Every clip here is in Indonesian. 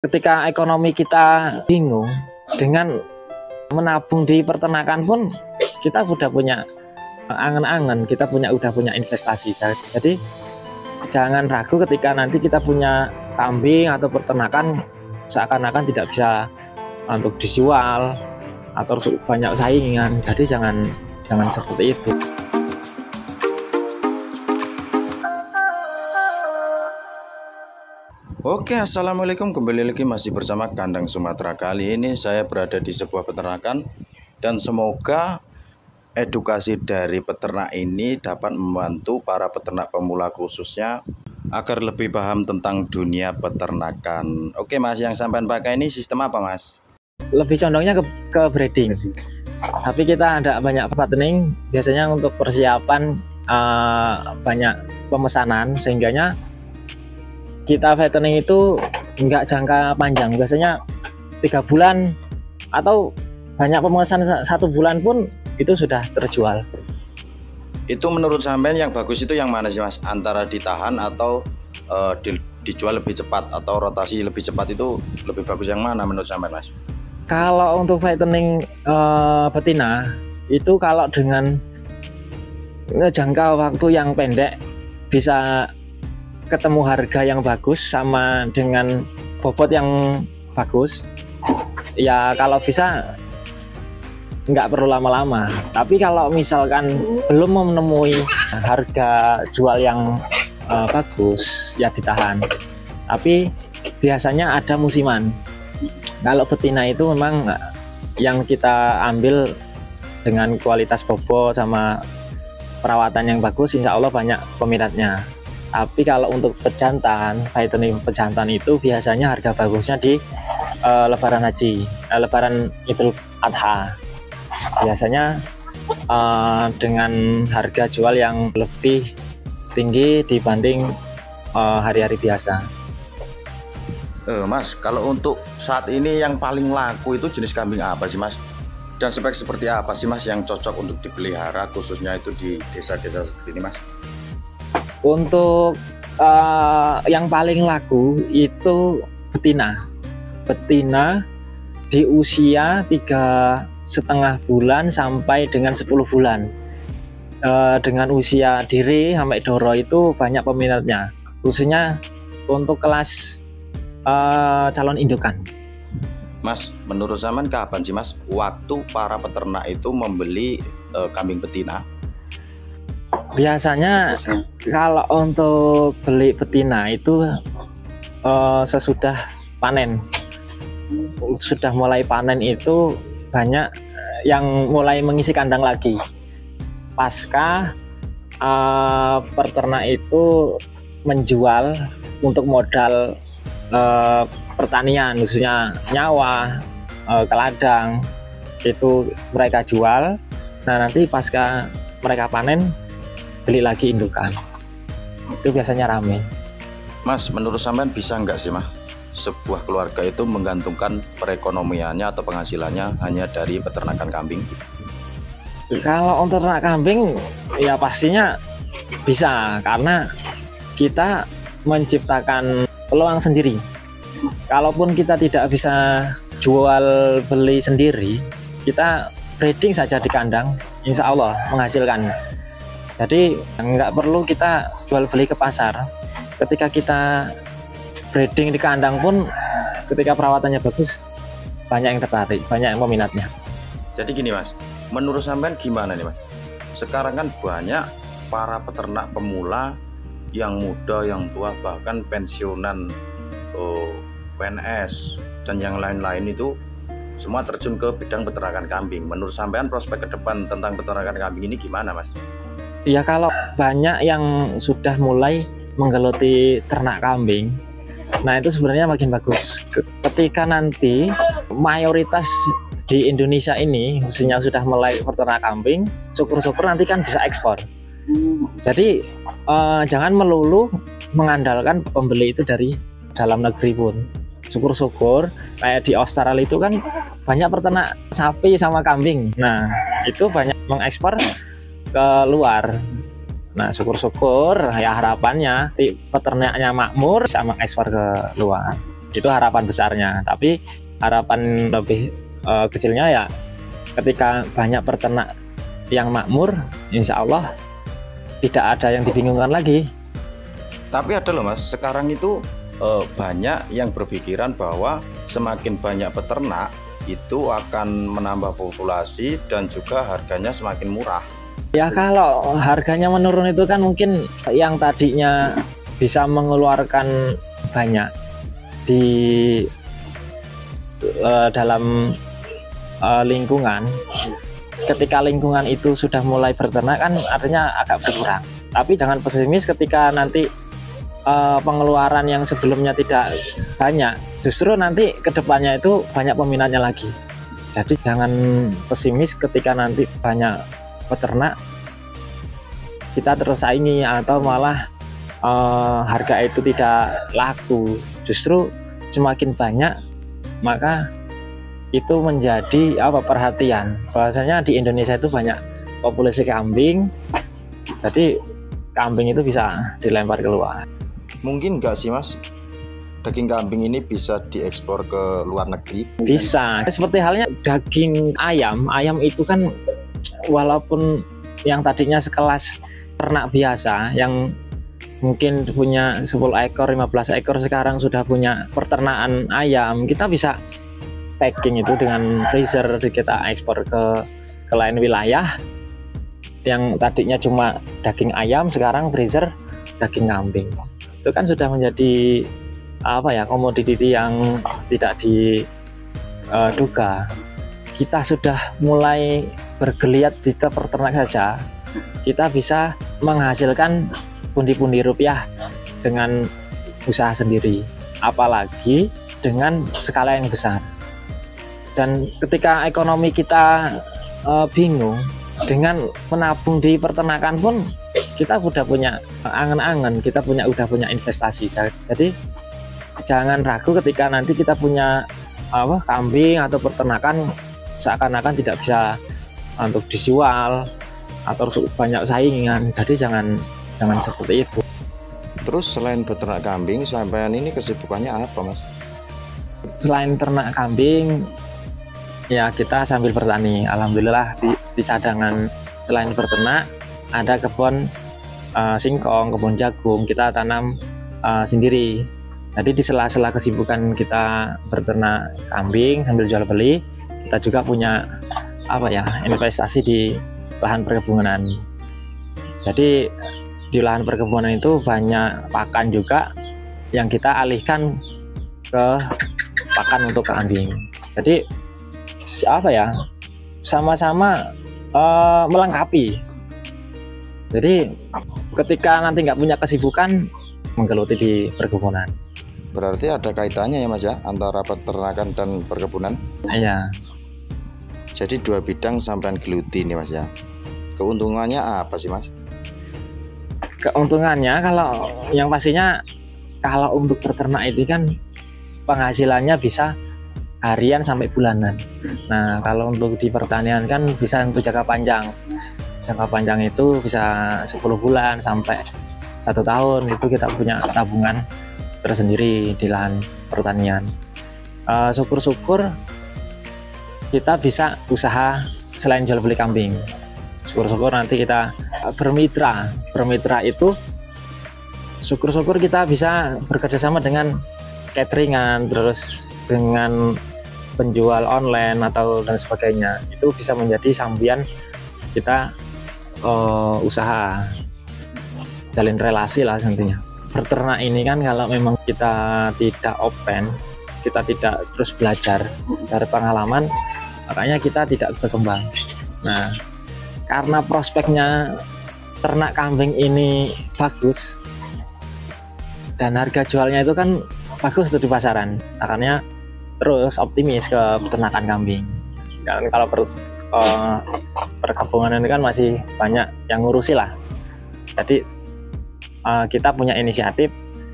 Ketika ekonomi kita bingung, dengan menabung di peternakan pun kita udah punya angan-angan, kita udah punya investasi. Jadi jangan ragu ketika nanti kita punya kambing atau peternakan seakan-akan tidak bisa untuk dijual atau banyak saingan. Jadi jangan seperti itu. Oke, assalamualaikum, kembali lagi masih bersama Kandang Sumatera. Kali ini saya berada di sebuah peternakan dan semoga edukasi dari peternak ini dapat membantu para peternak pemula khususnya agar lebih paham tentang dunia peternakan. Oke Mas, yang sampean pakai ini sistem apa Mas? Lebih condongnya ke breeding, tapi kita ada banyak fattening biasanya untuk persiapan banyak pemesanan, sehingganya kita fattening itu enggak jangka panjang, biasanya 3 bulan atau banyak pemesanan 1 bulan pun itu sudah terjual. Itu menurut sampean yang bagus itu yang mana sih Mas? Antara ditahan atau dijual lebih cepat atau rotasi lebih cepat, itu lebih bagus yang mana menurut sampean Mas? Kalau untuk fattening betina itu kalau dengan jangka waktu yang pendek bisa ketemu harga yang bagus sama dengan bobot yang bagus, ya kalau bisa nggak perlu lama-lama. Tapi kalau misalkan belum menemui harga jual yang bagus, ya ditahan. Tapi biasanya ada musiman. Kalau betina itu memang yang kita ambil dengan kualitas bobot sama perawatan yang bagus, insya Allah banyak peminatnya. Tapi kalau untuk pejantan, fattening pejantan itu biasanya harga bagusnya di Lebaran Haji, Lebaran Idul Adha. Biasanya dengan harga jual yang lebih tinggi dibanding hari-hari biasa. Mas, kalau untuk saat ini yang paling laku itu jenis kambing apa sih Mas? Dan spek seperti apa sih Mas yang cocok untuk dipelihara khususnya itu di desa-desa seperti ini Mas? Untuk yang paling laku itu betina di usia 3,5 bulan sampai dengan 10 bulan. Dengan usia diri sampai doro itu banyak peminatnya, khususnya untuk kelas calon indukan. Mas, menurut zaman kapan sih Mas waktu para peternak itu membeli kambing betina? Biasanya kalau untuk beli betina itu sesudah panen, sudah mulai panen itu banyak yang mulai mengisi kandang lagi. Pasca peternak itu menjual untuk modal pertanian, khususnya nyawa, ke ladang, itu mereka jual. Nah nanti pasca mereka panen beli lagi indukan, itu biasanya rame. Mas, menurut sampean bisa nggak sih Mas sebuah keluarga itu menggantungkan perekonomiannya atau penghasilannya hanya dari peternakan kambing? Kalau untuk ternak kambing ya pastinya bisa, karena kita menciptakan peluang sendiri. Kalaupun kita tidak bisa jual beli sendiri, kita breeding saja di kandang, insya Allah menghasilkan. Jadi nggak perlu kita jual beli ke pasar. Ketika kita breeding di kandang pun, ketika perawatannya bagus, banyak yang tertarik, banyak yang peminatnya. Jadi gini Mas, menurut sampean gimana nih Mas? Sekarang kan banyak para peternak pemula yang muda, yang tua, bahkan pensiunan PNS dan yang lain-lain itu semua terjun ke bidang peternakan kambing. Menurut sampean prospek ke depan tentang peternakan kambing ini gimana Mas? Ya kalau banyak yang sudah mulai menggeluti ternak kambing, nah itu sebenarnya makin bagus. Ketika nanti mayoritas di Indonesia ini khususnya sudah mulai peternak kambing, syukur-syukur nanti kan bisa ekspor. Jadi jangan melulu mengandalkan pembeli itu dari dalam negeri pun. Syukur-syukur kayak di Australia itu kan banyak peternak sapi sama kambing. Nah itu banyak mengekspor ke luar. Nah syukur-syukur ya harapannya peternaknya makmur bisa mengekspor ke luar. Itu harapan besarnya. Tapi harapan lebih kecilnya ya ketika banyak peternak yang makmur, insya Allah tidak ada yang dibingungkan lagi. Tapi ada loh Mas, sekarang itu banyak yang berpikiran bahwa semakin banyak peternak itu akan menambah populasi dan juga harganya semakin murah. Ya kalau harganya menurun itu kan mungkin yang tadinya bisa mengeluarkan banyak di dalam lingkungan, ketika lingkungan itu sudah mulai berternak kan artinya agak berkurang. Tapi jangan pesimis ketika nanti pengeluaran yang sebelumnya tidak banyak, justru nanti kedepannya itu banyak peminatnya lagi. Jadi jangan pesimis ketika nanti banyak peternak kita tersaingi atau malah harga itu tidak laku. Justru semakin banyak maka itu menjadi perhatian bahwasanya di Indonesia itu banyak populasi kambing, jadi kambing itu bisa dilempar keluar. Mungkin nggak sih Mas, daging kambing ini bisa diekspor ke luar negeri? Bisa, seperti halnya daging ayam. Ayam itu kan walaupun yang tadinya sekelas ternak biasa yang mungkin punya 10 ekor, 15 ekor, sekarang sudah punya peternakan ayam. Kita bisa packing itu dengan freezer, kita ekspor ke lain wilayah. Yang tadinya cuma daging ayam, sekarang freezer daging kambing. Itu kan sudah menjadi komoditi yang tidak diduga. Kita sudah mulai bergeliat di peternak saja, kita bisa menghasilkan pundi-pundi rupiah dengan usaha sendiri, apalagi dengan skala yang besar. Dan ketika ekonomi kita bingung, dengan menabung di peternakan pun kita udah punya angan-angan, kita udah punya investasi. Jadi jangan ragu ketika nanti kita punya kambing atau peternakan seakan-akan tidak bisa untuk dijual atau banyak saingan. Jadi jangan seperti itu. Terus selain beternak kambing, sampean ini kesibukannya apa Mas? Selain ternak kambing, ya kita sambil bertani. Alhamdulillah di cadangan selain berternak ada kebun singkong, kebun jagung, kita tanam sendiri. Jadi di sela-sela kesibukan kita berternak kambing sambil jual beli, kita juga punya investasi di lahan perkebunan. Jadi di lahan perkebunan itu banyak pakan juga yang kita alihkan ke pakan untuk kambing. Jadi sama-sama melengkapi. Jadi ketika nanti nggak punya kesibukan, menggeluti di perkebunan. Berarti ada kaitannya ya Mas ya, antara peternakan dan perkebunan? Iya. Jadi dua bidang sampean geluti nih Mas ya. Keuntungannya apa sih Mas? Keuntungannya yang pastinya kalau untuk peternak itu kan penghasilannya bisa harian sampai bulanan. Nah kalau untuk di pertanian kan bisa untuk jangka panjang. Jangka panjang itu bisa 10 bulan sampai 1 tahun, itu kita punya tabungan tersendiri di lahan pertanian. Syukur-syukur kita bisa usaha selain jual beli kambing. Syukur-syukur nanti kita bermitra itu syukur-syukur kita bisa bekerjasama dengan cateringan, terus dengan penjual online atau dan sebagainya. Itu bisa menjadi sambian kita usaha, jalin relasi lah nantinya. Berternak ini kan kalau memang kita tidak open, kita tidak terus belajar dari pengalaman, makanya kita tidak berkembang. Nah, karena prospeknya ternak kambing ini bagus dan harga jualnya itu kan bagus untuk di pasaran, makanya terus optimis ke peternakan kambing. Dan kalau perkebunan ini kan masih banyak yang ngurusi lah. Jadi kita punya inisiatif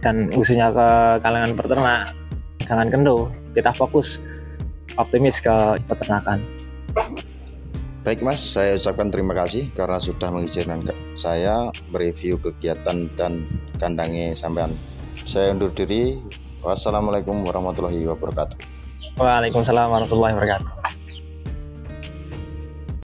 dan khususnya ke kalangan peternak, jangan kendor, kita fokus optimis ke peternakan. Baik Mas, saya ucapkan terima kasih karena sudah mengizinkan saya mereview kegiatan dan kandangnya sampean. Saya undur diri. Wassalamualaikum warahmatullahi wabarakatuh. Waalaikumsalam warahmatullahi wabarakatuh.